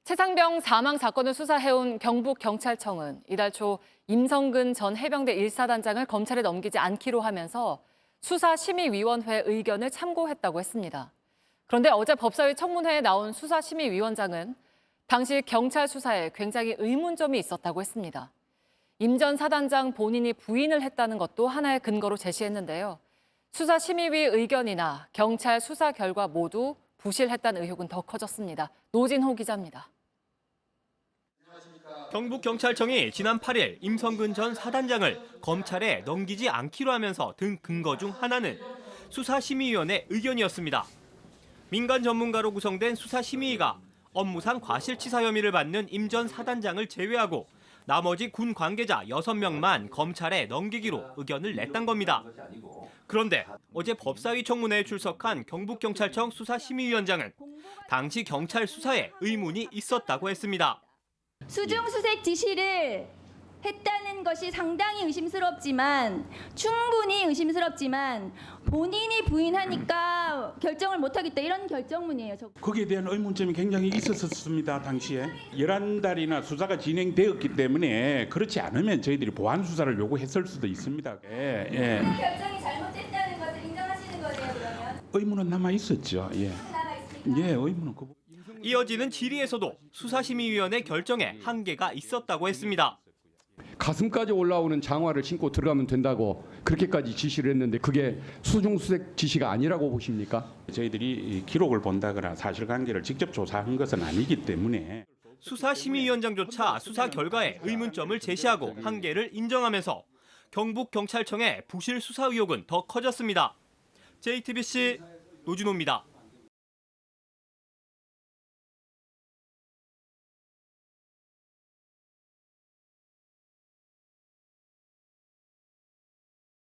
최상병 사망 사건을 수사해온 경북경찰청은 이달 초 임성근 전 해병대 1사단장을 검찰에 넘기지 않기로 하면서 수사심의위원회 의견을 참고했다고 했습니다. 그런데 어제 법사위 청문회에 나온 수사심의위원장은 당시 경찰 수사에 굉장히 의문점이 있었다고 했습니다. 임 전 사단장 본인이 부인을 했다는 것도 하나의 근거로 제시했는데요. 수사심의위 의견이나 경찰 수사 결과 모두 부실했다는 의혹은 더 커졌습니다. 노진호 기자입니다. 경북경찰청이 지난 8일 임성근 전 사단장을 검찰에 넘기지 않기로 하면서 든 근거 중 하나는 수사심의위원회 의견이었습니다. 민간 전문가로 구성된 수사심의위가 업무상 과실치사 혐의를 받는 임 전 사단장을 제외하고 나머지 군 관계자 6명만 검찰에 넘기기로 의견을 냈단 겁니다. 그런데 어제 법사위 청문회에 출석한 경북경찰청 수사심의위원장은 당시 경찰 수사에 의문이 있었다고 했습니다. 수중수색 지시를 했다는 것이 상당히 충분히 의심스럽지만 본인이 부인하니까 결정을 못하겠다 이런 결정문이에요. 거기에 대한 의문점이 굉장히 있었습니다. 당시에 11달이나 수사가 진행되었기 때문에 그렇지 않으면 저희들이 보완 수사를 요구했을 수도 있습니다. 결정이 잘못됐다는 것을 인정하시는 거네요, 그러면? 의문은 남아 있었죠. 의문은 이어지는 질의에서도 수사심의위원회 결정에 한계가 있었다고 했습니다. 가슴까지 올라오는 장화를 신고 들어가면 된다고 그렇게까지 지시를 했는데 그게 수중수색 지시가 아니라고 보십니까? 저희들이 기록을 본다거나 사실관계를 직접 조사한 것은 아니기 때문에 수사심의위원장조차 수사 결과에 의문점을 제시하고 한계를 인정하면서 경북경찰청의 부실 수사 의혹은 더 커졌습니다. JTBC 노진호입니다.